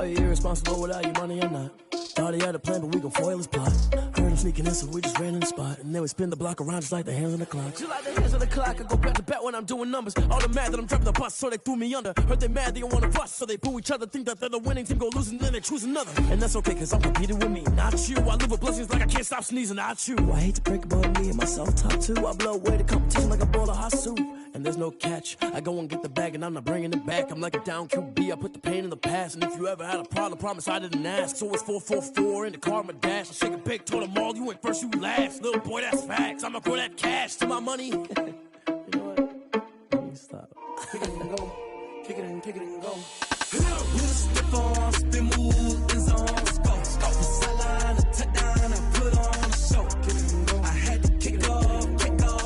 Are you irresponsible without your money or not? Thought he had a plan, but we gon' foil his plot. Heard him sneaking in, so we just ran in the spot. And then we spin the block around just like the hands on the clock. Just like the hands on the clock, I go back to back when I'm doing numbers. All the mad that I'm driving the bus, so they threw me under. Heard they mad, they don't wanna bust, so they boo each other. Think that they're the winning team, go losing, then they choose another. And that's okay, cause I'm competing with me, not you. I live with blessings like I can't stop sneezing, not you. I hate to break about me and my self-talk too. I blow away the competition like a bowl of hot soup. And there's no catch. I go and get the bag and I'm not bringing it back. I'm like a down QB, I put the pain in the past. And if you ever had a problem, promise I didn't ask. So it's 444 in the car, my dash. I shake a big, told them all, you ain't first, you last. Little boy, that's facts. I'ma throw that cash to my money. You know what? Let me stop. Kick it and go. Kick it and go. You step on, spin, move, is on, go. Sideline, a touchdown, I put on a show. Kick it and go. I had to kick off and go.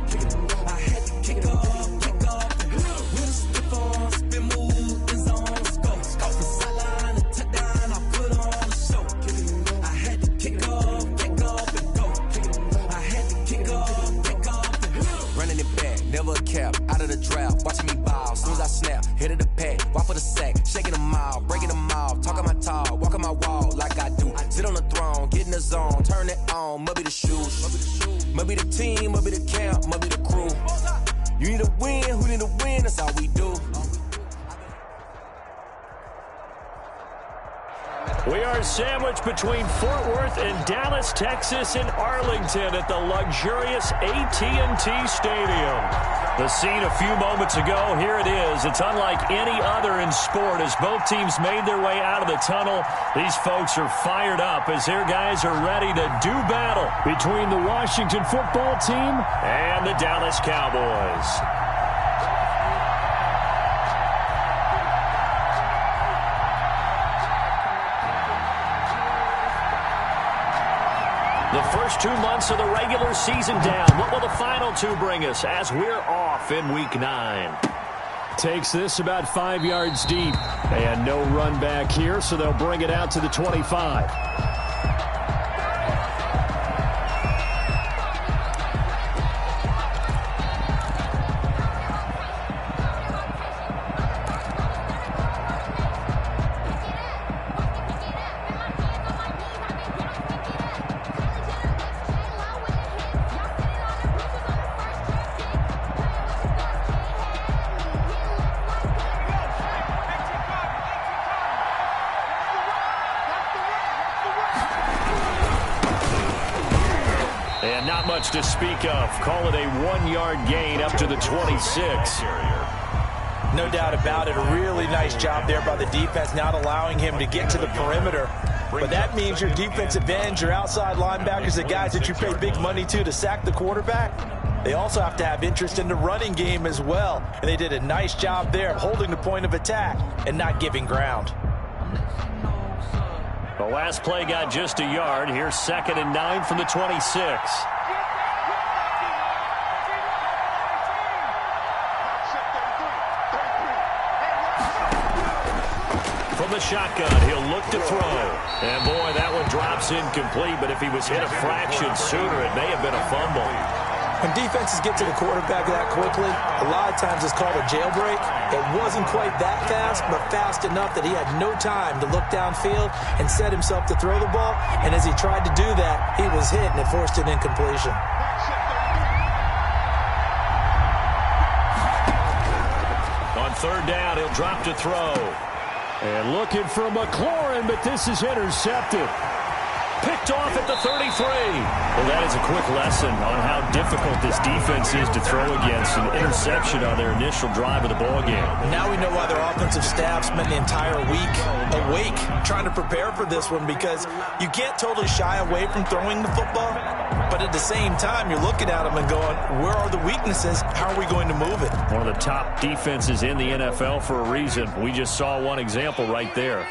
Kick it and go. I had to kick off and go. You step on, spin, move, is on, go. Sideline, a touchdown, I put on a show. Kick it and go. I had to kick off and go. Kick it and go. I had to kick off and go. Running it back, never a cap, out of the drought, watching me ball. Soon as I snap, hit of the pack, walk for the sack, shaking them out, breaking them off, talking my talk, walking my wall like I do. Sit on the throne, get in the zone, turn it on, must be the shoes, must be the team, must be the camp, must be the crew. You need a win, who need a win, that's all we do. We are sandwiched between Fort Worth and Dallas, Texas, and Arlington at the luxurious AT&T Stadium. The scene a few moments ago, here it is. It's unlike any other in sport as both teams made their way out of the tunnel. These folks are fired up as their guys are ready to do battle between the Washington football team and the Dallas Cowboys. The first 2 months of the regular season down. What will the final two bring us as we're off in Week 9? Takes this about 5 yards deep. And no run back here, so they'll bring it out to the 25. To speak of. Call it a 1-yard gain up to the 26. No doubt about it. A really nice job there by the defense, not allowing him to get to the perimeter. But that means your defensive ends, your outside linebackers, the guys that you pay big money to sack the quarterback, they also have to have interest in the running game as well. And they did a nice job there of holding the point of attack and not giving ground. The last play got just a yard. Here's 2nd and 9 from the 26. From the shotgun, he'll look to throw. And, boy, that one drops incomplete, but if he was hit a fraction sooner, it may have been a fumble. When defenses get to the quarterback that quickly, a lot of times it's called a jailbreak. It wasn't quite that fast, but fast enough that he had no time to look downfield and set himself to throw the ball. And as he tried to do that, he was hit, and it forced an incompletion. On 3rd down, he'll drop to throw. And looking for McLaurin, but this is intercepted. Picked off at the 33. Well, that is a quick lesson on how difficult this defense is to throw against. An interception on their initial drive of the ballgame. Now we know why their offensive staff spent the entire week awake trying to prepare for this one, because you can't totally shy away from throwing the football. But at the same time, you're looking at them and going, where are the weaknesses? How are we going to move it? One of the top defenses in the NFL for a reason. We just saw one example right there.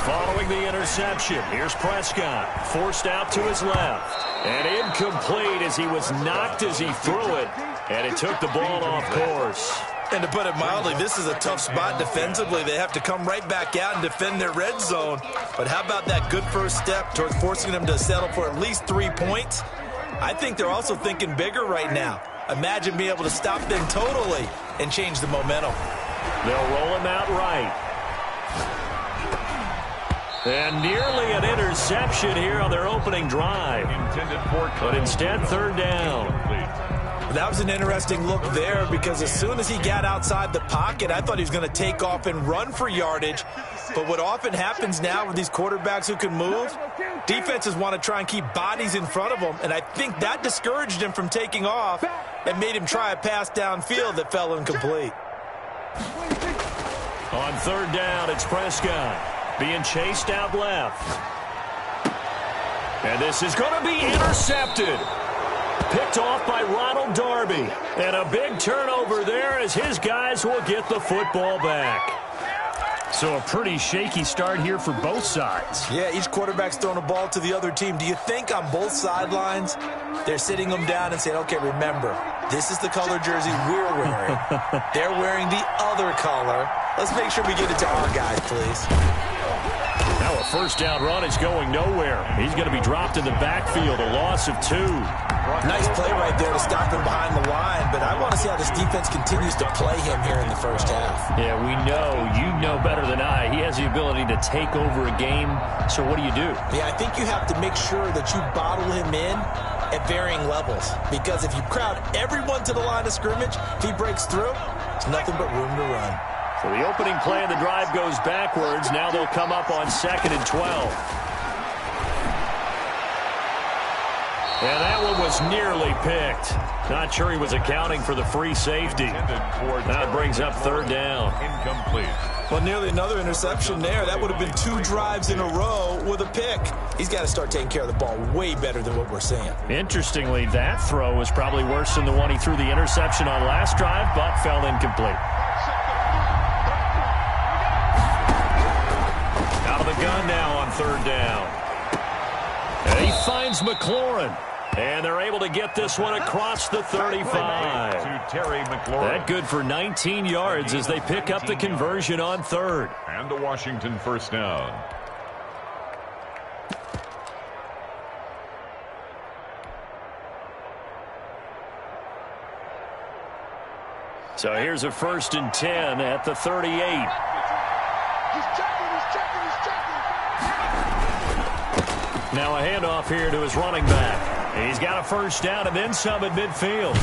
Following the interception, here's Prescott. Forced out to his left. And incomplete as he was knocked as he threw it. And it took the ball off course. And to put it mildly, this is a tough spot defensively. They have to come right back out and defend their red zone. But how about that good first step towards forcing them to settle for at least 3 points? I think they're also thinking bigger right now. Imagine being able to stop them totally and change the momentum. They'll roll him out right. And nearly an interception here on their opening drive. But instead, third down. That was an interesting look there because as soon as he got outside the pocket, I thought he was going to take off and run for yardage. But what often happens now with these quarterbacks who can move, defenses want to try and keep bodies in front of them, and I think that discouraged him from taking off and made him try a pass downfield that fell incomplete. On third down, it's Prescott being chased out left. And this is going to be intercepted. Picked off by Ronald Darby. And a big turnover there as his guys will get the football back. So a pretty shaky start here for both sides. Yeah, each quarterback's throwing a ball to the other team. Do you think on both sidelines they're sitting them down and saying, okay, remember, this is the color jersey we're wearing. They're wearing the other color. Let's make sure we get it to our guys, please. Now a first down run is going nowhere. He's going to be dropped in the backfield, a loss of 2. Nice play right there to stop him behind the line, but I want to see how this defense continues to play him here in the first half. Yeah, we know. You know better than I. He has the ability to take over a game, so what do you do? Yeah, I think you have to make sure that you bottle him in at varying levels, because if you crowd everyone to the line of scrimmage, if he breaks through, there's nothing but room to run. So the opening play of the drive goes backwards. Now they'll come up on 2nd and 12. And that one was nearly picked. Not sure he was accounting for the free safety. That brings up third down. Incomplete. Well, nearly another interception there. That would have been 2 drives in a row with a pick. He's got to start taking care of the ball way better than what we're seeing. Interestingly, that throw was probably worse than the one he threw the interception on last drive, but fell incomplete. Out of the gun now on third down. And he finds McLaurin. And they're able to get this one across the 35. To Terry McLaurin. That good for 19 yards as they pick up the conversion on third. And a Washington first down. So here's a 1st and 10 at the 38. Now a handoff here to his running back. He's got a first down and then some at midfield.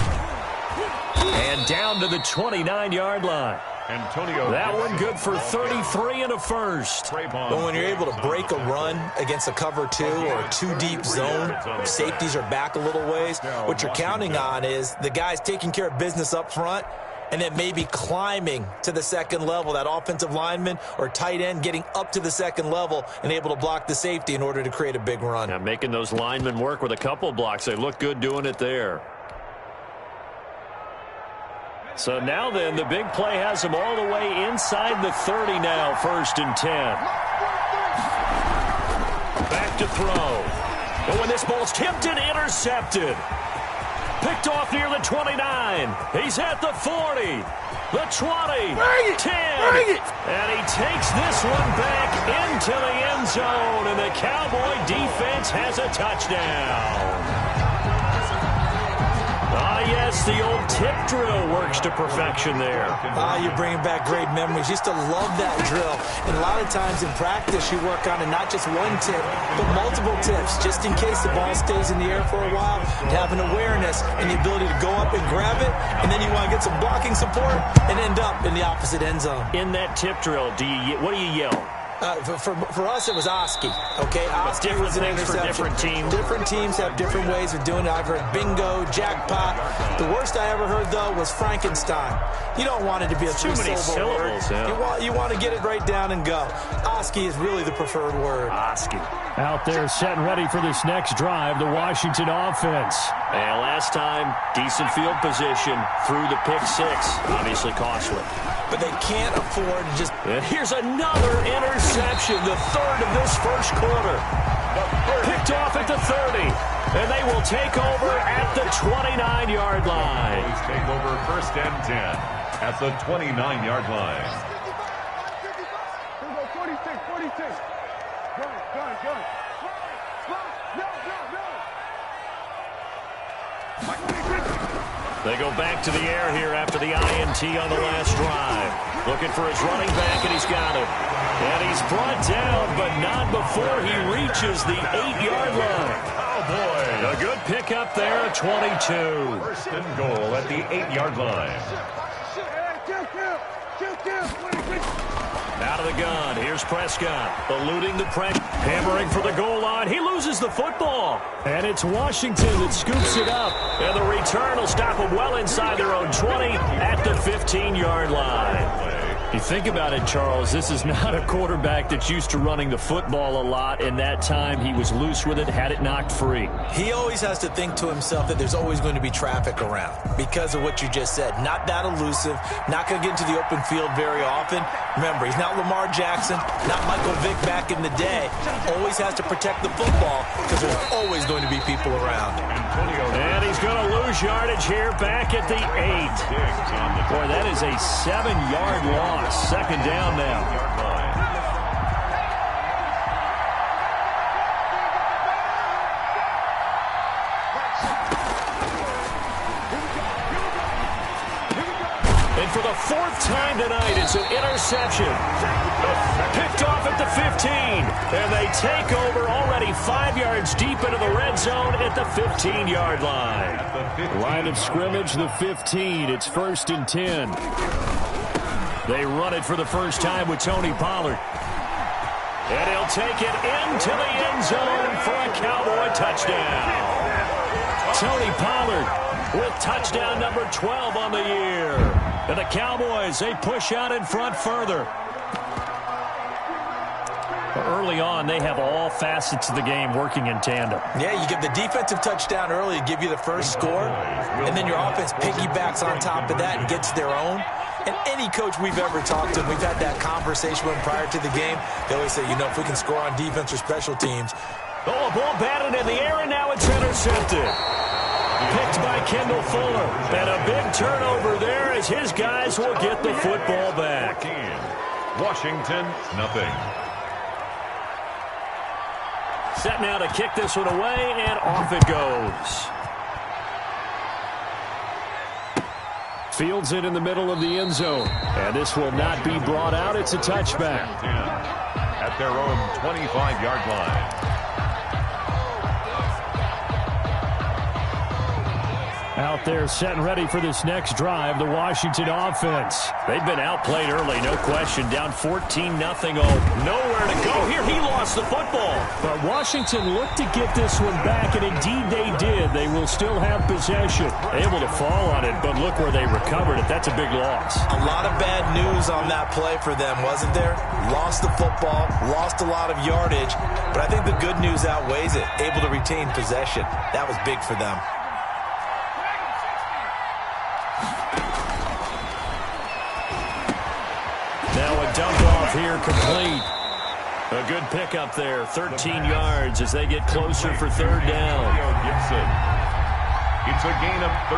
And down to the 29-yard line. That one good for 33 and a first. But when you're able to break a run against a cover 2 or a 2-deep zone, safeties are back a little ways, what you're counting on is the guys taking care of business up front and then maybe climbing to the second level, that offensive lineman or tight end getting up to the second level and able to block the safety in order to create a big run. Yeah, making those linemen work with a couple blocks. They look good doing it there. So now then, the big play has them all the way inside the 30 now, 1st and 10. Back to throw. Oh, and this ball's tipped and intercepted. Picked off near the 29. He's at the 40. The 20. 10. And he takes this one back into the end zone. And the Cowboy defense has a touchdown. Ah, yes, the old tip drill works to perfection there. You're bringing back great memories. Used to love that drill. And a lot of times in practice, you work on it, not just one tip, but multiple tips, just in case the ball stays in the air for a while. To have an awareness and the ability to go up and grab it, and then you want to get some blocking support and end up in the opposite end zone. In that tip drill, what do you yell? For us, it was Oski. Okay, Oski was an interception. For different teams. Different teams have different ways of doing it. I've heard bingo, jackpot. The worst I ever heard, though, was Frankenstein. You don't want it to be a three-syllable word. Yeah. You want to get it right down and go. Oski is really the preferred word. Oski. Out there set and ready for this next drive, the Washington offense. And last time, decent field position through the pick 6. Obviously costly. But they can't afford to just... Here's another interception, the 3rd of this first quarter. Picked off at the 30. And they will take over at the 29-yard line. Boys take over 1st and 10 at the 29-yard line. 46. Gun. No. They go back to the air here after the INT on the last drive. Looking for his running back, and he's got it. And he's brought down, but not before he reaches the 8-yard line. Oh, boy. A good pickup there, 22. First and goal at the 8-yard line. Out of the gun, here's Prescott, eluding the pressure, hammering for the goal line. He loses the football. And it's Washington that scoops it up. And the return will stop them well inside their own 20 at the 15-yard line. You think about it, Charles, this is not a quarterback that's used to running the football a lot, and that time he was loose with it, had it knocked free. He always has to think to himself that there's always going to be traffic around because of what you just said. Not that elusive, not going to get into the open field very often. Remember, he's not Lamar Jackson, not Michael Vick back in the day. Always has to protect the football because there's always going to be people around. And he's going to lose yardage here back at the 8. Boy, that is a 7-yard loss. Second down now. And for the 4th time tonight, it's an interception. Picked off at the 15. And they take over already 5 yards deep into the red zone at the 15-yard line. Line of scrimmage, the 15. It's 1st and 10. They run it for the first time with Tony Pollard. And he'll take it into the end zone for a Cowboy touchdown. Tony Pollard with touchdown number 12 on the year. And the Cowboys, they push out in front further. Early on, they have all facets of the game working in tandem. Yeah, you get the defensive touchdown early to give you the first score, and then your offense piggybacks on top of that and gets their own. And any coach we've ever talked to, we've had that conversation with them prior to the game. They always say, you know, if we can score on defense or special teams. Oh, a ball batted in the air, and now it's intercepted. Picked by Kendall Fuller. And a big turnover there as his guys will get the football back. Washington, nothing. Set now to kick this one away, and off it goes. Fields it in the middle of the end zone. And this will not be brought out. It's a touchback. At their own 25-yard line. Out there set and ready for this next drive, the Washington offense. They've been outplayed early, no question. Down 14-0. Nowhere to go. Here he lost the football. But Washington looked to get this one back, and indeed they did. They will still have possession. Able to fall on it, but look where they recovered it. That's a big loss. A lot of bad news on that play for them, wasn't there? Lost the football, lost a lot of yardage, but I think the good news outweighs it. Able to retain possession. That was big for them. Dump off here complete. A good pickup there, 13 yards as they get closer for 3rd down. Gibson. It's a gain of 13,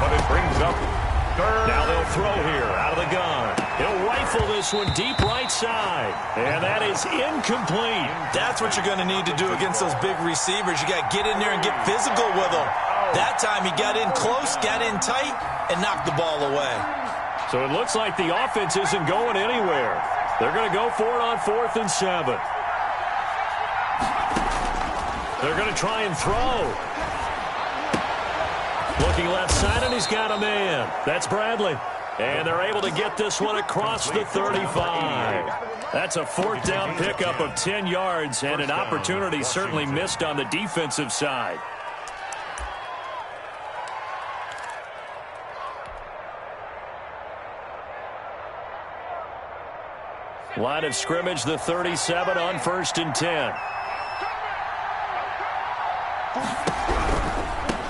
but it brings up 3rd. Now they'll throw here out of the gun. He'll rifle this one deep right side, and that is incomplete. That's what you're going to need to do against those big receivers. You got to get in there and get physical with them. That time he got in close, got in tight, and knocked the ball away. So it looks like the offense isn't going anywhere. They're going to go for it on 4th and 7. They're going to try and throw. Looking left side, and he's got a man. That's Bradley. And they're able to get this one across the 35. That's a 4th down pickup of 10 yards, and an opportunity certainly missed on the defensive side. Line of scrimmage, the 37 on 1st and 10.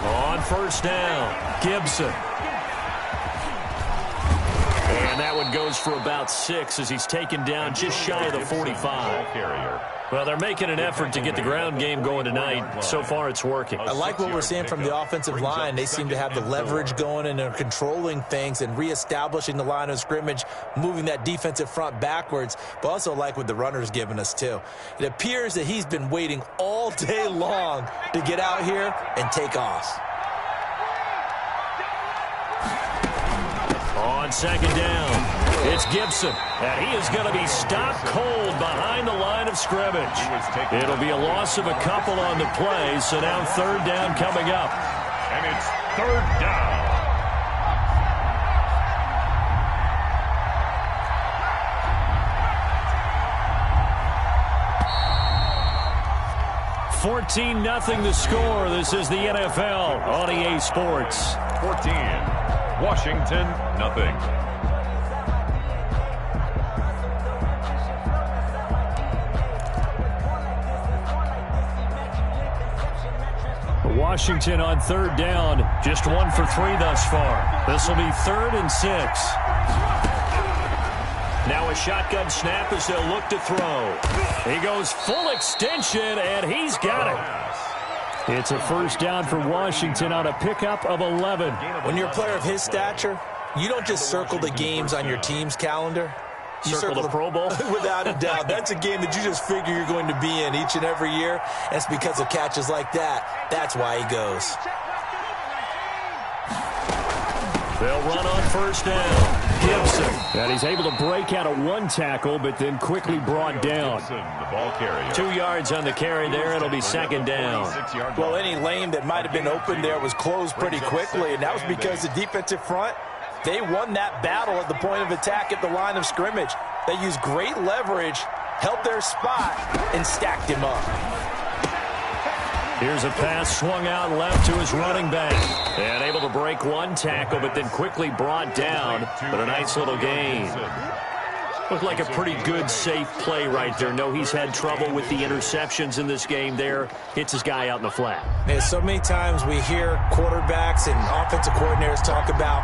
On 1st down, Gibson. And that one goes for about 6 as he's taken down just shy of the 45. Well, they're making an effort to get the ground game going tonight. So far, it's working. I like what we're seeing from the offensive line. They seem to have the leverage going, and they're controlling things and reestablishing the line of scrimmage, moving that defensive front backwards, but also like what the runner's giving us, too. It appears that he's been waiting all day long to get out here and take off. on second down. It's Gibson, and he is going to be stopped cold behind the line of scrimmage. It'll be a loss of a couple on the play, so now third down coming up. And it's third down. $14-0 the score. This is the NFL on EA Sports. 14, Washington, nothing. Washington on third down, just 1 for 3 thus far. This will be 3rd and 6. Now a shotgun snap as they'll look to throw. He goes full extension, and he's got it. It's a first down for Washington on a pickup of 11. When you're a player of his stature, you don't just circle the games on your team's calendar. You circle the Pro Bowl? Without a doubt. That's a game that you just figure you're going to be in each and every year. That's because of catches like that. That's why he goes. They'll run on first down. Gibson. And he's able to break out of 1 tackle, but then quickly brought down. Gibson, the ball carrier. 2 yards on the carry there. It'll be second down. Well, any lane that might have been open there was closed pretty quickly, and that was because the defensive front, they won that battle at the point of attack at the line of scrimmage. They used great leverage, held their spot, and stacked him up. Here's a pass swung out left to his running back. And able to break 1 tackle, but then quickly brought down. But a nice little gain. Looked like a pretty good, safe play right there. No, he's had trouble with the interceptions in this game there. Hits his guy out in the flat. Yeah, so many times we hear quarterbacks and offensive coordinators talk about,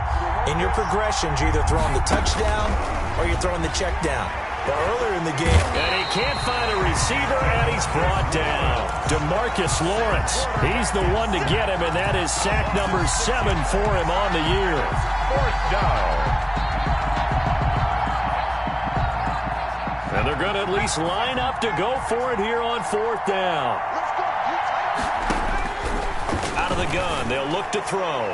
in your progressions, you're either throwing the touchdown or you're throwing the check down. But earlier in the game, and he can't find a receiver, and he's brought down. DeMarcus Lawrence, he's the one to get him, and that is sack number 7 for him on the year. Fourth down. And they're going to at least line up to go for it here on 4th down. Out of the gun, they'll look to throw.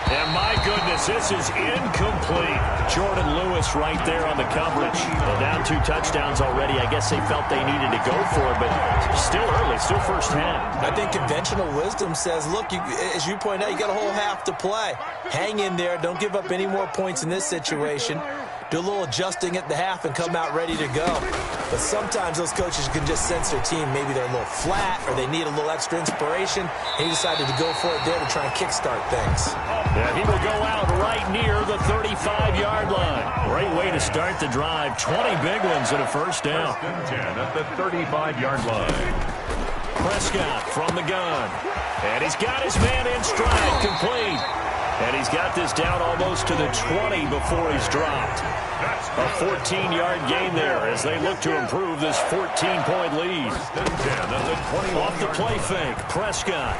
And my goodness, this is incomplete. Jordan Lewis right there on the coverage. Well, down 2 touchdowns already. I guess they felt they needed to go for it, but still early, still first half. I think conventional wisdom says, look, as you point out, you got a whole half to play. Hang in there. Don't give up any more points in this situation. Do a little adjusting at the half and come out ready to go. But sometimes those coaches can just sense their team. Maybe they're a little flat or they need a little extra inspiration. He decided to go for it there to try and kickstart things. Yeah, he will go out right near the 35-yard line. Great way to start the drive. 20 big ones and a first down. 10 at the 35-yard line. Prescott from the gun. And he's got his man in stride, complete. And he's got this down almost to the 20 before he's dropped. A 14-yard gain there as they look to improve this 14-point lead. Off the play fake, Prescott.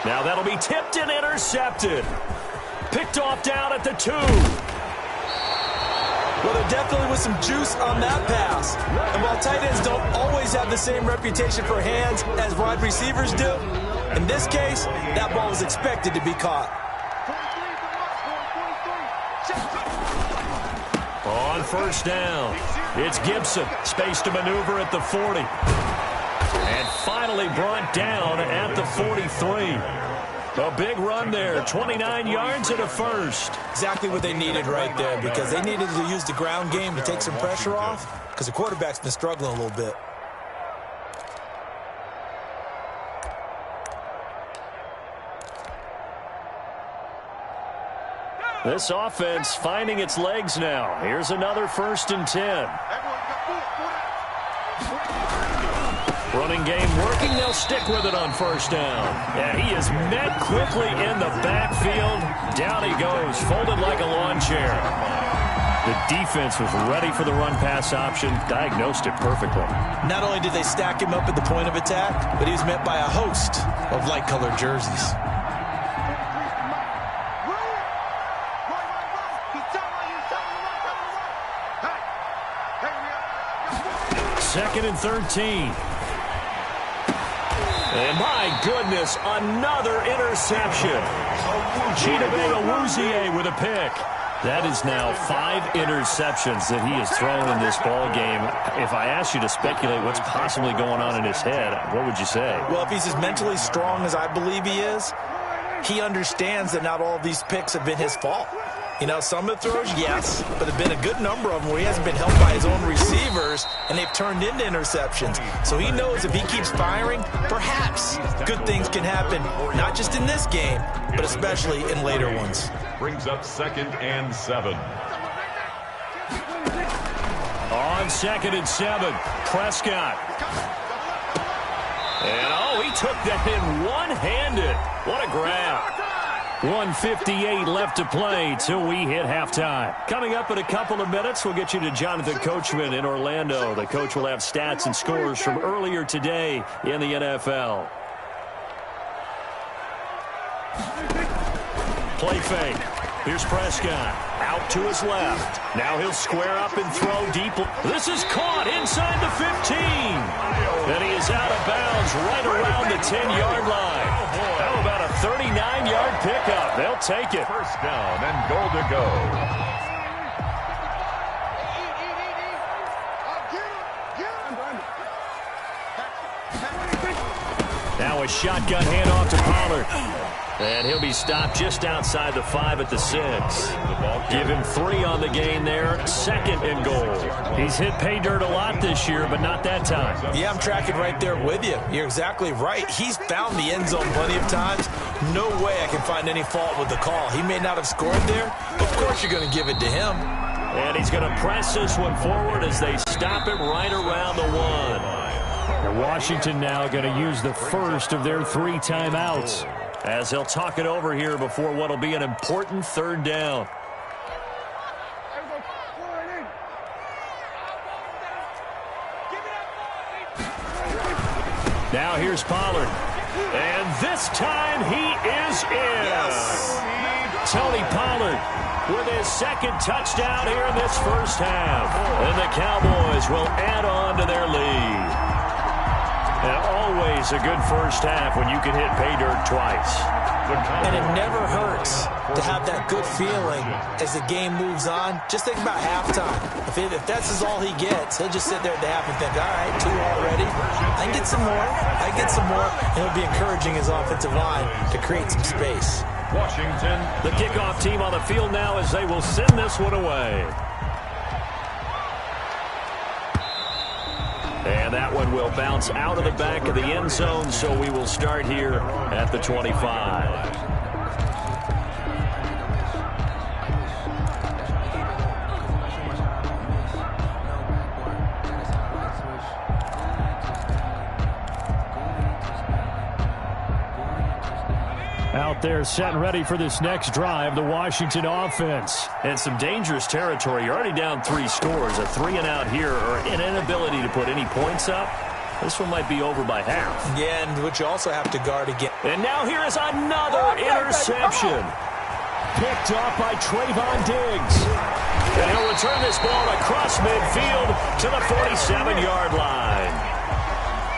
Now that'll be tipped and intercepted. Picked off down at the 2. Well, there definitely was some juice on that pass. And while tight ends don't always have the same reputation for hands as wide receivers do, in this case, that ball was expected to be caught. On first down, it's Gibson. Space to maneuver at the 40. And finally brought down at the 43. A big run there, 29 yards and a first. Exactly what they needed right there, because they needed to use the ground game to take some pressure off, because the quarterback's been struggling a little bit. This offense finding its legs now. Here's another 1st and 10. Running game working. They'll stick with it on first down. And he is met quickly in the backfield. Down he goes, folded like a lawn chair. The defense was ready for the run-pass option, diagnosed it perfectly. Not only did they stack him up at the point of attack, but he was met by a host of light-colored jerseys. Second and 13. And my goodness, another interception. Chidobe Awuzie with a pick. That is now 5 interceptions that he has thrown in this ball game. If I asked you to speculate what's possibly going on in his head, what would you say? Well, if he's as mentally strong as I believe he is, he understands that not all of these picks have been his fault. You know, some of the throws, yes, but there have been a good number of them where he hasn't been helped by his own receivers, and they've turned into interceptions. So he knows if he keeps firing, perhaps good things can happen, not just in this game, but especially in later ones. Brings up 2nd and 7. On 2nd and 7, Prescott. And, he took that in one-handed. What a grab. 1:58 left to play till we hit halftime. Coming up in a couple of minutes, we'll get you to Jonathan Coachman in Orlando. The coach will have stats and scores from earlier today in the NFL. Play fake. Here's Prescott. Out to his left. Now he'll square up and throw deep. This is caught inside the 15. And he is out of bounds right around the 10-yard line. How about a 39-yard pickup? They'll take it. First down and goal to go. Now a shotgun handoff to Pollard. And he'll be stopped just outside the 5 at the 6. Give him 3 on the gain there. 2nd and goal. He's hit pay dirt a lot this year, but not that time. Yeah, I'm tracking right there with you. You're exactly right. He's found the end zone plenty of times. No way I can find any fault with the call. He may not have scored there. Of course you're going to give it to him. And he's going to press this one forward as they stop it right around the 1. And Washington now going to use the first of their 3 timeouts, as they'll talk it over here before what will be an important 3rd down. Now here's Pollard. And this time he is in. Yes. Tony Pollard with his 2nd touchdown here in this first half. And the Cowboys will add on to their lead. And always a good first half when you can hit pay dirt twice. And it never hurts to have that good feeling as the game moves on. Just think about halftime. If that's all he gets, he'll just sit there at the half and think, all right, 2 already. I can get some more. I can get some more. And he'll be encouraging his offensive line to create some space. Washington. The kickoff team on the field now as they will send this one away. And that one will bounce out of the back of the end zone, so we will start here at the 25. Out there set and ready for this next drive, the Washington offense. And some dangerous territory. You're already down 3 scores. A 3-and-out here or an inability to put any points up. This one might be over by half. Yeah, and which you also have to guard again. And now here is another interception. Picked off by Trayvon Diggs. And he'll return this ball across midfield to the 47-yard line.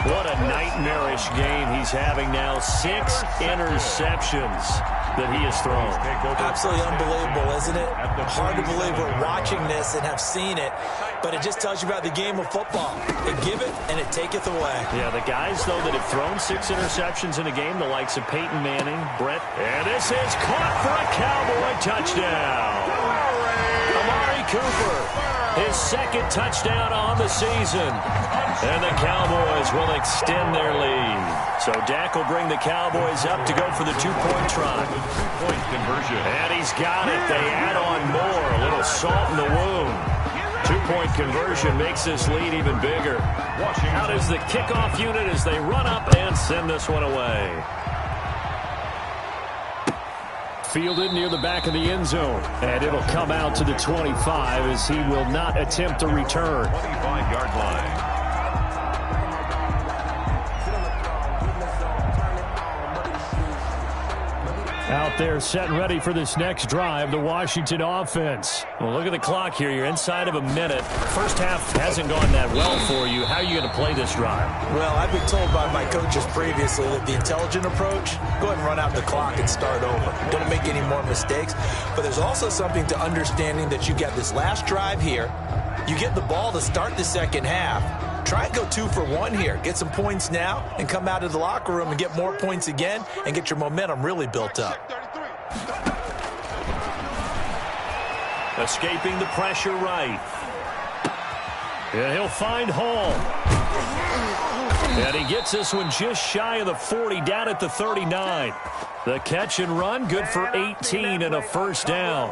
What a nightmarish game he's having now. 6 interceptions that he has thrown. Absolutely unbelievable, isn't it? Hard to believe we're watching this and have seen it, but it just tells you about the game of football. They give it, and it taketh away. Yeah, the guys, though, that have thrown 6 interceptions in a game, the likes of Peyton Manning, Brett, and this is caught for a Cowboy touchdown. Amari Cooper, his 2nd touchdown on the season. And the Cowboys will extend their lead. So Dak will bring the Cowboys up to go for the 2-point try. 2-point conversion. And he's got it. They add on more. A little salt in the wound. 2-point conversion makes this lead even bigger. Out is the kickoff unit as they run up and send this one away. Fielded near the back of the end zone. And it'll come out to the 25 as he will not attempt a return. 25-yard line. out there set and ready for this next drive, the Washington offense. Well, look at the clock here. You're inside of a minute. First half hasn't gone that well for you. How are you going to play this drive? Well, I've been told by my coaches previously that the intelligent approach, go ahead and run out the clock and start over. Don't make any more mistakes. But there's also something to understanding that you got this last drive here. You get the ball to start the second half. Try and go 2 for 1 here. Get some points now and come out of the locker room and get more points again and get your momentum really built up. Escaping the pressure right. And he'll find Hall. And he gets this one just shy of the 40, down at the 39. The catch and run, good for 18 and a first down.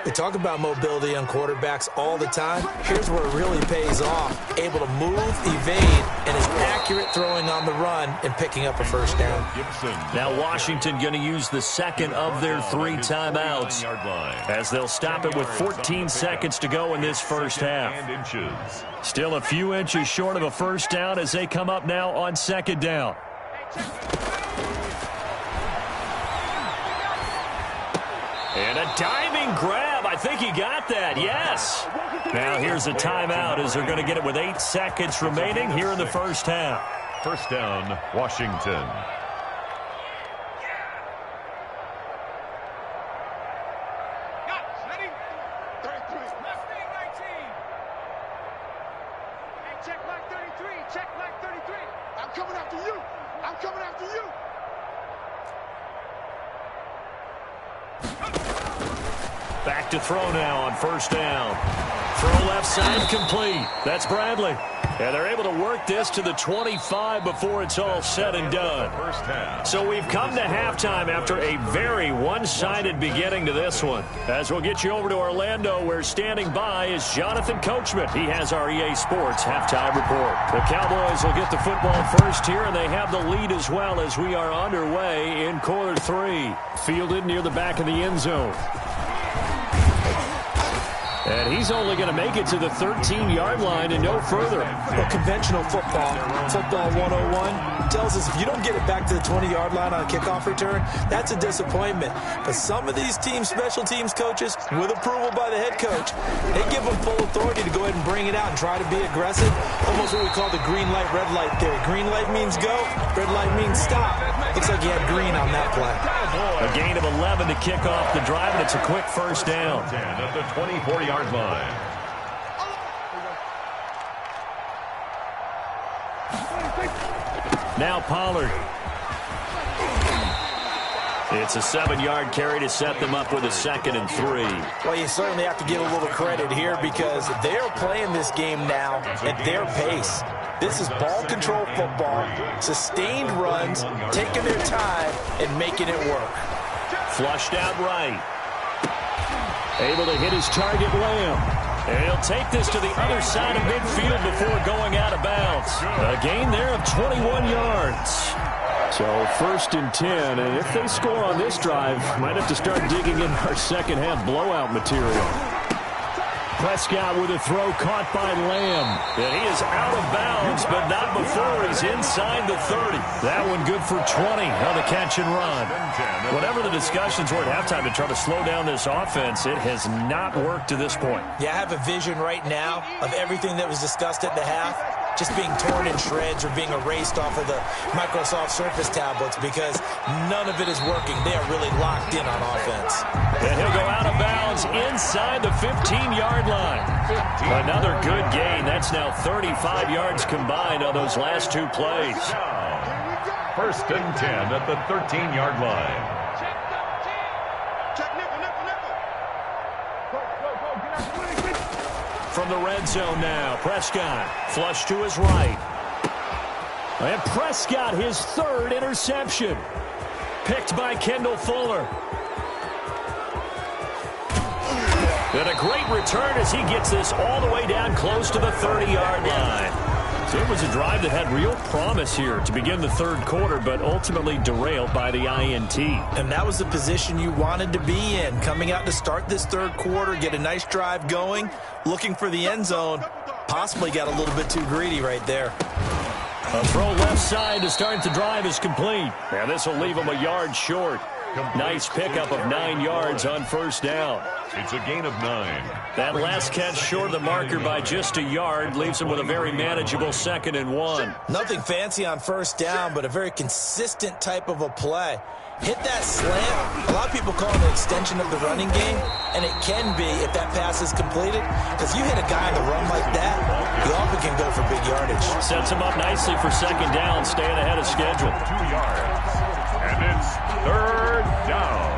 They talk about mobility on quarterbacks all the time. Here's where it really pays off. Able to move, evade, and is accurate throwing on the run and picking up a first down. Now Washington going to use the second of their 3 timeouts as they'll stop it with 14 seconds to go in this first half. Still a few inches short of a first down as they come up now on second down. And a diving grab. I think he got that. Yes. Now here's a timeout as they're going to get it with 8 seconds remaining here in the first half. First down, Washington. Check back 33. Check back 33. I'm coming after you. I'm coming after you. Back to throw now on first down. Throw left side complete. That's Bradley. And they're able to work this to the 25 before it's all said and done. So we've come to halftime after a very one-sided beginning to this one. As we'll get you over to Orlando, where standing by is Jonathan Coachman. He has our EA Sports halftime report. The Cowboys will get the football first here, and they have the lead as well as we are underway in quarter 3. Fielded near the back of the end zone. And he's only going to make it to the 13-yard line and no further. Well, conventional football 101, tells us if you don't get it back to the 20-yard line on a kickoff return, that's a disappointment. But some of these team special teams coaches, with approval by the head coach, they give them full authority to go ahead and bring it out and try to be aggressive. Almost what we call the green light, red light theory. Green light means go, red light means stop. Looks like he had green on that play. A gain of 11 to kick off the drive, and it's a quick first down. 10 at the 24-yard line. Now Pollard. It's a 7-yard carry to set them up with a 2nd and 3. Well, you certainly have to give a little credit here because they're playing this game now at their pace. This is ball control football, sustained runs, taking their time and making it work. Flushed out right. Able to hit his target, Lamb. And he'll take this to the other side of midfield before going out of bounds. A gain there of 21 yards. So 1st and 10, and if they score on this drive, might have to start digging in our second half blowout material. Prescott with a throw caught by Lamb. And he is out of bounds, but not before he's inside the 30. That one good for 20 on the catch and run. Whatever the discussions were at halftime to try to slow down this offense, it has not worked to this point. Yeah, I have a vision right now of everything that was discussed at the half just being torn in shreds or being erased off of the Microsoft Surface tablets because none of it is working. They are really locked in on offense. And he'll go out of bounds inside the 15-yard line. Another good gain. That's now 35 yards combined on those last 2 plays. 1st and 10 at the 13-yard line. From the red zone now, Prescott flush to his right. And Prescott, his 3rd interception. Picked by Kendall Fuller. And a great return as he gets this all the way down close to the 30-yard line. So it was a drive that had real promise here to begin the 3rd quarter, but ultimately derailed by the INT. And that was the position you wanted to be in, coming out to start this 3rd quarter, get a nice drive going, looking for the end zone. Possibly got a little bit too greedy right there. A throw left side to start the drive is complete. And this will leave him a yard short. Nice pickup of 9 yards on first down. It's a gain of 9. That last catch short of the marker by just a yard leaves him with a very manageable 2nd and 1. Nothing fancy on first down, but a very consistent type of a play. Hit that slant. A lot of people call it an extension of the running game, and it can be if that pass is completed, because you hit a guy on the run like that, you often can go for big yardage. Sets him up nicely for 2nd down, staying ahead of schedule. 2 yards. And it's 3rd down.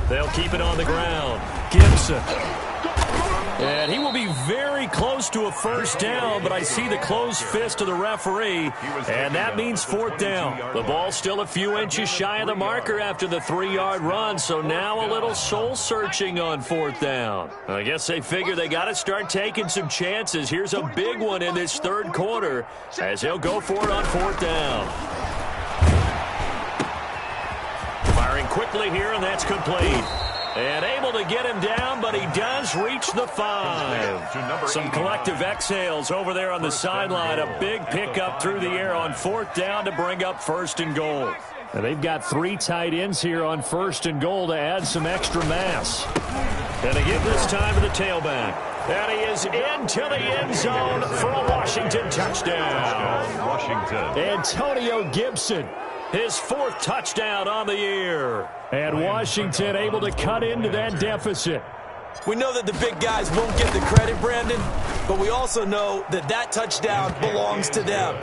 They'll keep it on the ground. Gibson. And he will be very close to a first down, but I see the closed fist of the referee, and that means 4th down. The ball's still a few inches shy of the marker after the 3-yard run, so now a little soul-searching on 4th down. I guess they figure they got to start taking some chances. Here's a big one in this 3rd quarter as he'll go for it on 4th down. Firing quickly here, and that's complete. And able to get him down, but he does reach the 5. Some collective exhales over there on the sideline. A big pickup through the air on 4th down to bring up 1st and goal. And they've got 3 tight ends here on 1st and goal to add some extra mass. And they give this time to the tailback. And he is into the end zone for a Washington touchdown. Washington. Antonio Gibson. His 4th touchdown on the year. And Washington able to cut into that deficit. We know that the big guys won't get the credit, Brandon, but we also know that that touchdown belongs to them.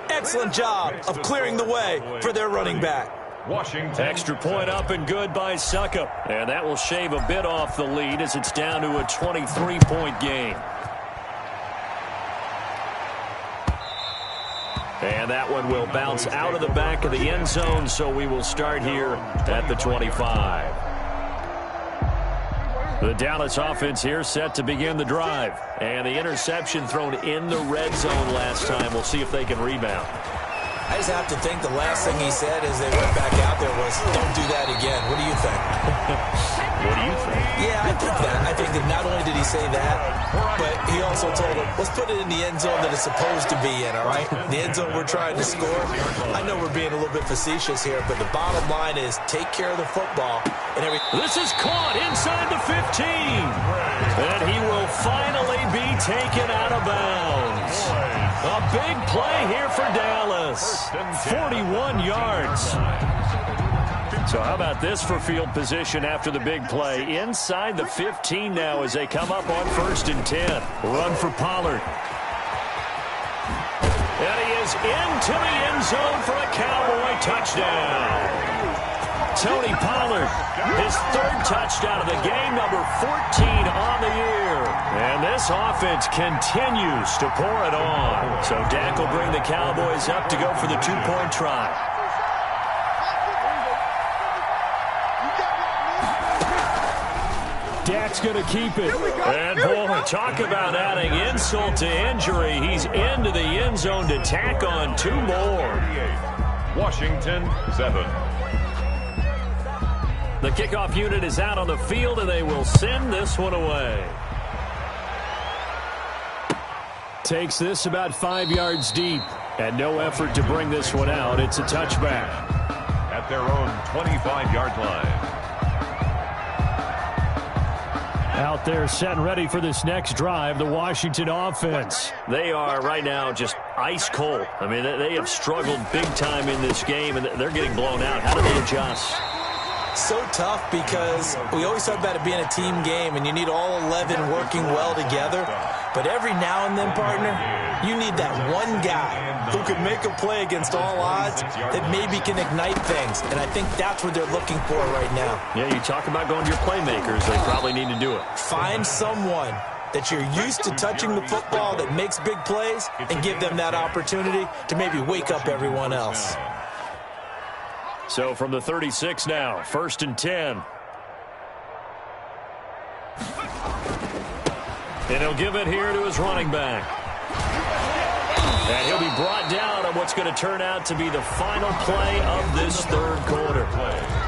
Excellent job of clearing the way for their running back. Washington. Extra point up and good by Suckup. And that will shave a bit off the lead as it's down to a 23-point game. And that one will bounce out of the back of the end zone, so we will start here at the 25. The Dallas offense here set to begin the drive. And the interception thrown in the red zone last time. We'll see if they can rebound. I just have to think the last thing he said as they went back out there was, don't do that again. What do you think? What do you think? Yeah, I think that. I think that not only did he say that, but he also told them, let's put it in the end zone that it's supposed to be in, all right? The end zone we're trying to score. I know we're being a little bit facetious here, but the bottom line is take care of the football and everything. This is caught inside the 15. And he will finally be taken out of bounds. A big play here for Dallas. 41 yards. So how about this for field position after the big play? Inside the 15 now as they come up on 1st and 10. Run for Pollard. And he is into the end zone for a Cowboy touchdown. Tony Pollard, his 3rd touchdown of the game, number 14 on the year. And this offense continues to pour it on. So Dak will bring the Cowboys up to go for the 2-point try. Dak's going to keep it. And, boy, talk about adding insult to injury. He's into the end zone to tack on 2 more. Washington, 7. The kickoff unit is out on the field, and they will send this one away. Takes this about 5 yards deep, and no effort to bring this one out. It's a touchback. At their own 25-yard line. Out there set and ready for this next drive, the Washington offense. They are right now just ice cold. I mean, they have struggled big time in this game, and they're getting blown out. How do they adjust? So tough because we always talk about it being a team game, and you need all 11 working well together. But every now and then, partner, you need that one guy who can make a play against all odds that maybe can ignite things. And I think that's what they're looking for right now. Yeah, you talk about going to your playmakers. They probably need to do it. Find someone that you're used to touching the football that makes big plays and give them that opportunity to maybe wake up everyone else. So from the 36 now, 1st and 10. And he'll give it here to his running back. And he'll be brought down on what's going to turn out to be the final play of this third quarter.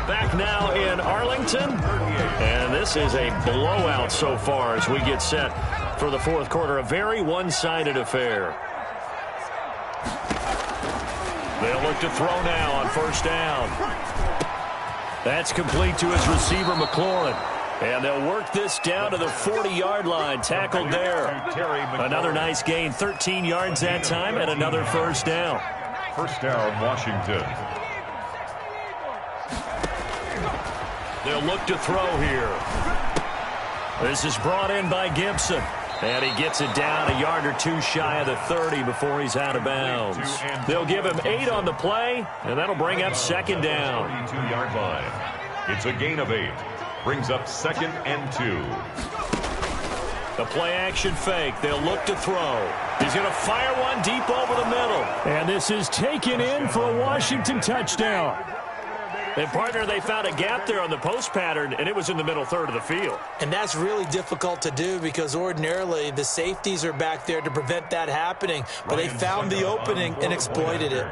Back now in Arlington, and this is a blowout so far as we get set for the fourth quarter. A very one-sided affair. They'll look to throw now on first down. That's complete to his receiver, McLaurin. And they'll work this down to the 40-yard line. Tackled there. Another nice gain. 13 yards that time and another first down. First down, Washington. They'll look to throw here. This is brought in by Gibson. And he gets it down a yard or two shy of the 30 before he's out of bounds. They'll give him 8 on the play, and that'll bring up second down. 32-yard line. It's a gain of 8. Brings up 2nd and 2. The play-action fake. They'll look to throw. He's going to fire one deep over the middle. And this is taken in for a Washington touchdown. And, partner, they found a gap there on the post pattern, and it was in the middle third of the field. And that's really difficult to do because ordinarily the safeties are back there to prevent that happening. But they found the opening and exploited it.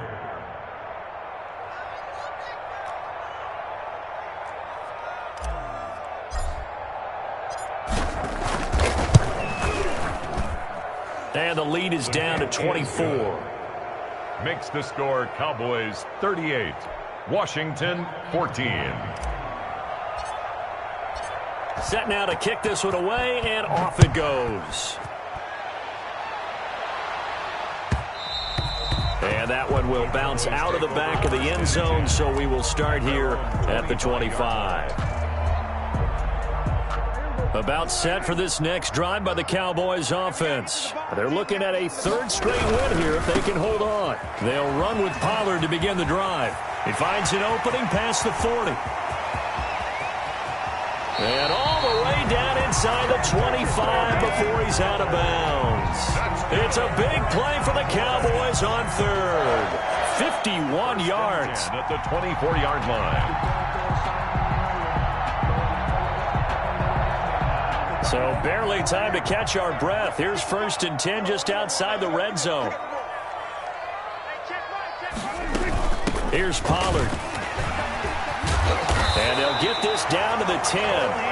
And the lead is down to 24. Makes the score Cowboys 38. Washington 14. Set now to kick this one away, and off it goes. And that one will bounce out of the back of the end zone, so we will start here at the 25. About set for this next drive by the Cowboys offense. They're looking at a third straight win here if they can hold on. They'll run with Pollard to begin the drive. He finds an opening past the 40. And all the way down inside the 25 before he's out of bounds. It's a big play for the Cowboys on third. 51 yards. At the 24-yard line. So barely time to catch our breath. Here's 1st and 10 just outside the red zone. Here's Pollard. And they'll get this down to the 10.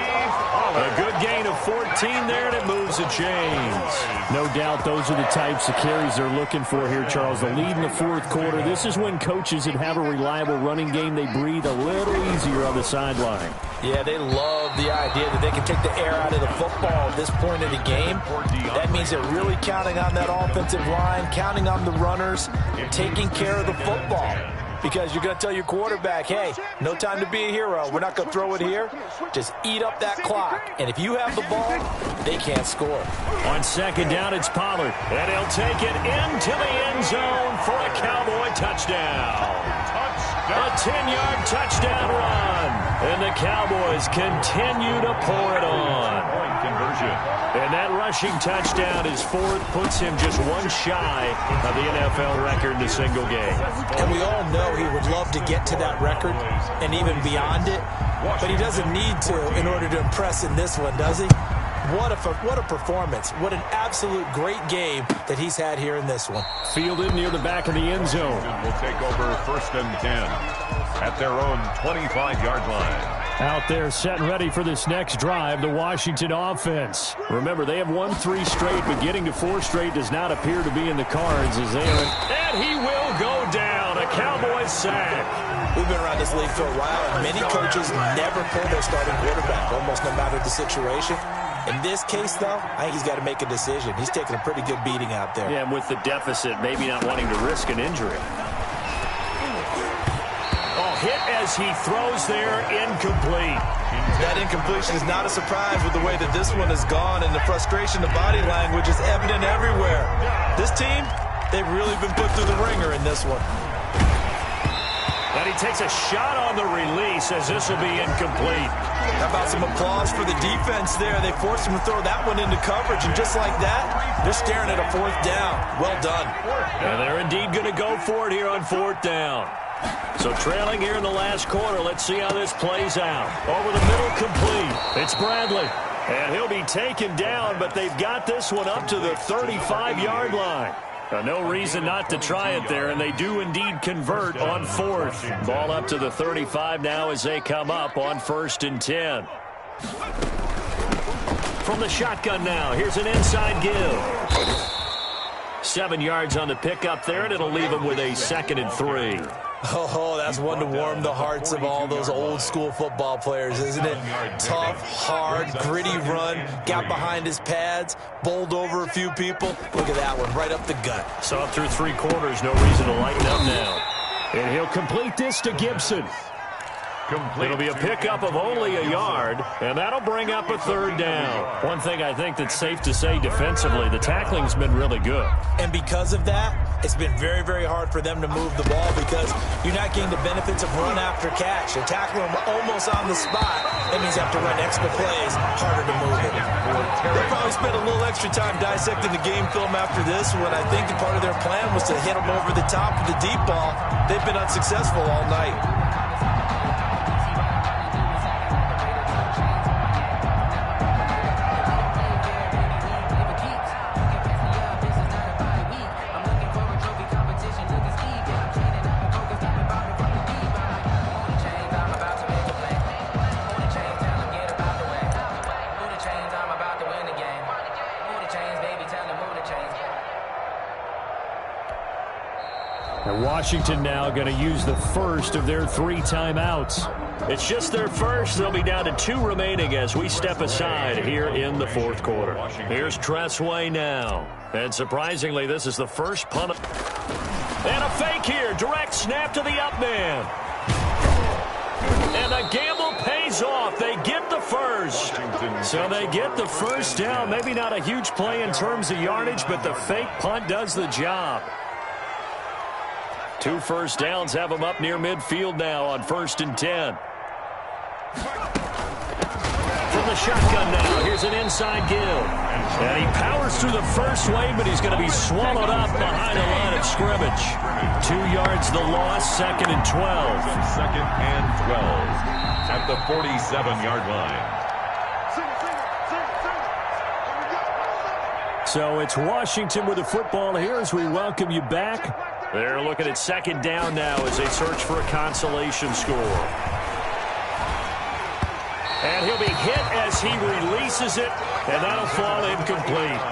A good gain of 14 there, and it moves the chains. No doubt those are the types of carries they're looking for here, Charles. The lead in the fourth quarter. This is when coaches that have a reliable running game, they breathe a little easier on the sideline. Yeah, they love the idea that they can take the air out of the football at this point of the game. That means they're really counting on that offensive line, counting on the runners, taking care of the football. Because you're going to tell your quarterback, hey, no time to be a hero. We're not going to throw it here. Just eat up that clock. And if you have the ball, they can't score. On second down, it's Pollard. And he'll take it into the end zone for a Cowboy touchdown. A 10-yard touchdown run. And the Cowboys continue to pour it on. Point conversion. And that rushing touchdown is fourth, puts him just one shy of the NFL record in a single game. And we all know he would love to get to that record and even beyond it, but he doesn't need to in order to impress in this one, does he? What a performance. What an absolute great game that he's had here in this one. Fielded near the back of the end zone. Will take over 1st and 10 at their own 25-yard line. Out there set and ready for this next drive, the Washington offense. Remember, they have won 3 straight, but getting to 4 straight does not appear to be in the cards as they are. And he will go down. A Cowboys sack. We've been around this league for a while, and many coaches never pull their starting quarterback, almost no matter the situation. In this case, though, I think he's got to make a decision. He's taking a pretty good beating out there. Yeah, and with the deficit, maybe not wanting to risk an injury. Hit as he throws there, incomplete. That incompletion is not a surprise with the way that this one has gone, and the frustration, the body language is evident everywhere. This team, they've really been put through the ringer in this one. And he takes a shot on the release as this will be incomplete. How about some applause for the defense there? They forced him to throw that one into coverage, and just like that, they're staring at a 4th down. Well done. And they're indeed going to go for it here on 4th down. So trailing here in the last quarter, let's see how this plays out. Over the middle, complete. It's Bradley. And he'll be taken down, but they've got this one up to the 35-yard line. No reason not to try it there, and they do indeed convert on fourth. Ball up to the 35 now as they come up on 1st and 10. From the shotgun now, here's an inside give. 7 yards on the pickup there, and it'll leave them with a 2nd and 3. Oh, that's one to warm the hearts of all those old-school football players, isn't it? Tough, hard, gritty run, got behind his pads, bowled over a few people. Look at that one, right up the gut. Saw it through 3 quarters, no reason to lighten up now. And he'll complete this to Gibson. It'll be a pickup of only a yard, and that'll bring up a 3rd down. One thing I think that's safe to say defensively, the tackling's been really good. And because of that, it's been very, very hard for them to move the ball because you're not getting the benefits of run after catch. They tackle them almost on the spot. That means they have to run extra plays, harder to move it. They'll probably spend a little extra time dissecting the game film after this when I think part of their plan was to hit them over the top of the deep ball. They've been unsuccessful all night. And Washington now going to use the first of their 3 timeouts. It's just their first. They'll be down to 2 remaining as we step aside here in the 4th quarter. Here's Tressway now. And surprisingly, this is the first punt. And a fake here. Direct snap to the up man. And the gamble pays off. They get the first. So they get the first down. Maybe not a huge play in terms of yardage, but the fake punt does the job. 2 first downs have them up near midfield now on 1st and 10. From the shotgun now, here's an inside give. And he powers through the first wave, but he's going to be swallowed up behind the line of scrimmage. 2 yards the loss, 2nd and 12. 2nd and 12 at the 47-yard line. So it's Washington with the football here as we welcome you back. They're looking at 2nd down now as they search for a consolation score. And he'll be hit as he releases it, and that'll fall incomplete.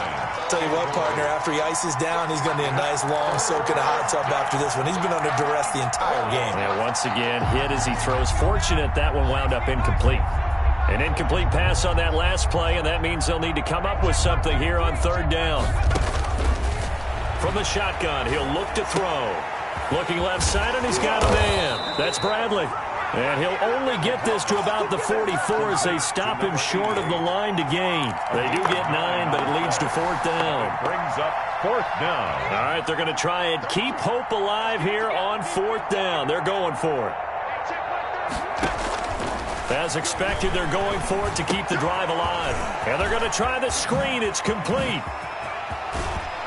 Tell you what, partner, after he ices down, he's going to need a nice long soak in a hot tub after this one. He's been under duress the entire game. And once again, hit as he throws. Fortunate that one wound up incomplete. An incomplete pass on that last play, and that means they'll need to come up with something here on 3rd down. From the shotgun, he'll look to throw. Looking left side, and he's got a man. That's Bradley. And he'll only get this to about the 44 as they stop him short of the line to gain. They do get 9, but it leads to 4th down. Brings up 4th down. All right, they're going to try and keep hope alive here on 4th down. They're going for it. As expected, they're going for it to keep the drive alive. And they're going to try the screen. It's complete.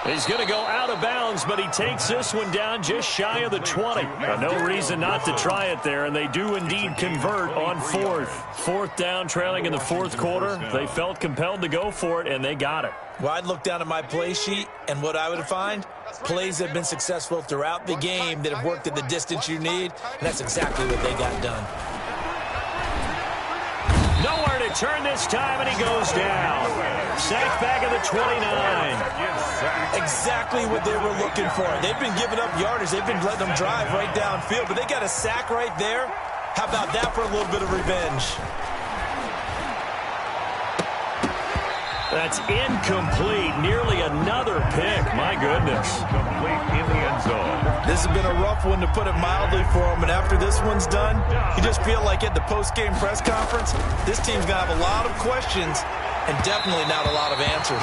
He's going to go out of bounds, but he takes this one down just shy of the 20. No reason not to try it there, and they do indeed convert on 4th. 4th down, trailing in the 4th quarter. They felt compelled to go for it, and they got it. Well, I'd look down at my play sheet, and what I would find, plays that have been successful throughout the game that have worked at the distance you need, and that's exactly what they got done. Nowhere to turn this time, and he goes down. Sacked back at the 29. Exactly what they were looking for. They've been giving up yardage. They've been letting them drive right downfield, but they got a sack right there. How about that for a little bit of revenge? That's incomplete. Nearly another pick. My goodness. Complete in the end zone. This has been a rough one, to put it mildly, for him. And after this one's done, you just feel like at the post-game press conference, this team's going to have a lot of questions and definitely not a lot of answers.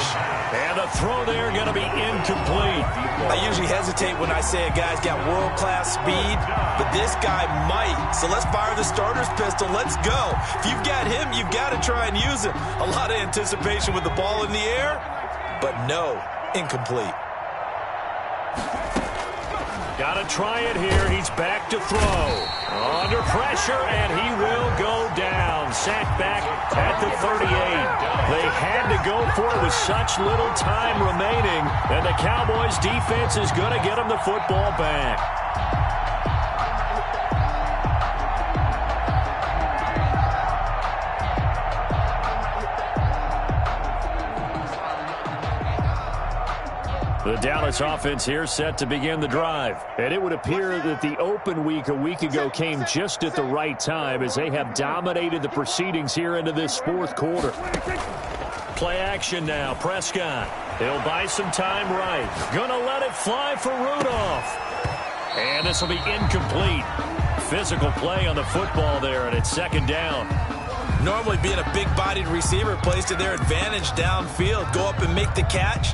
And a throw there going to be incomplete. I usually hesitate when I say a guy's got world-class speed, but this guy might. So let's fire the starter's pistol. Let's go. If you've got him, you've got to try and use him. A lot of anticipation with the ball in the air, but no, incomplete. Got to try it here. He's back to throw. Under pressure, and he will go down. Sacked back at the 38. They had to go for it with such little time remaining, and the Cowboys' defense is going to get them the football back. The Dallas offense here set to begin the drive. And it would appear that the open week a week ago came just at the right time as they have dominated the proceedings here into this fourth quarter. Play action now. Prescott. He'll buy some time right. Gonna let it fly for Rudolph. And this will be incomplete. Physical play on the football there, and it's second down. Normally being a big-bodied receiver plays to their advantage downfield. Go up and make the catch,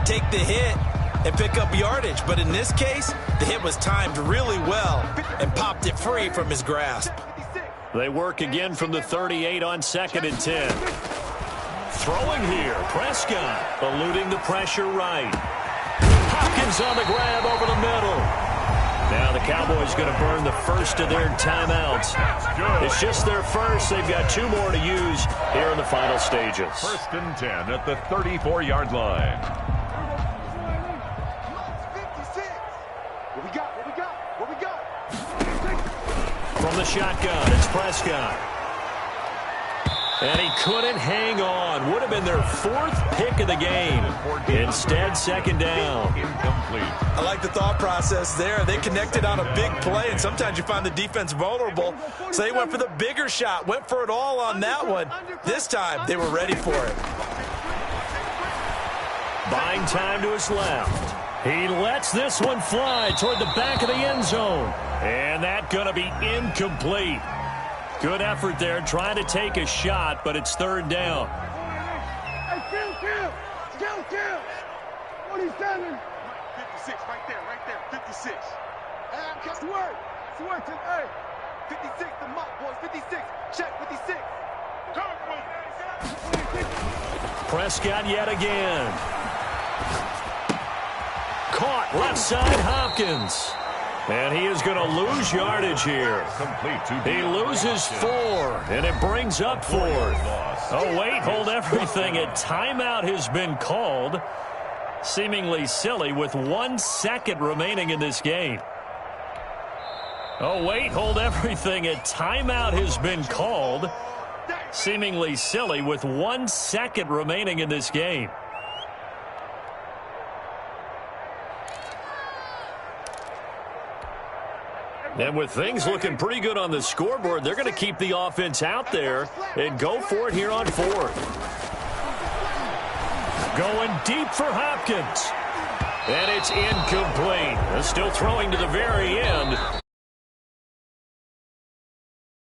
take the hit, and pick up yardage. But in this case, the hit was timed really well and popped it free from his grasp. They work again from the 38 on 2nd and 10. Throwing here, Prescott eluding the pressure right. Hopkins on the grab over the middle. Now the Cowboys going to burn the first of their timeouts. It's just their first. They've got 2 more to use here in the final stages. 1st and 10 at the 34-yard line. What we got? From the shotgun, it's Prescott. And he couldn't hang on. Would have been their 4th pick of the game. Instead, second down. Incomplete. I like the thought process there. They connected on a big play, and sometimes you find the defense vulnerable. So they went for the bigger shot, went for it all on that one. This time, they were ready for it. Buying time to his left. He lets this one fly toward the back of the end zone. And that's going to be incomplete. Good effort there, trying to take a shot, but it's 3rd down. Hey, kill. 47. 56, right there, 56. Hey, I'm catching word. It's word to, hey. 56, the mock boys, 56. Check, 56. Prescott yet again. Caught left side, Hopkins. And he is going to lose yardage here. He loses 4, and it brings up 4. Oh, wait, hold everything. A timeout has been called. Seemingly silly with 1 second remaining in this game. Oh, wait, hold everything. A timeout has been called. Seemingly silly with 1 second remaining in this game. And with things looking pretty good on the scoreboard, they're going to keep the offense out there and go for it here on 4th. Going deep for Hopkins. And it's incomplete. Still throwing to the very end.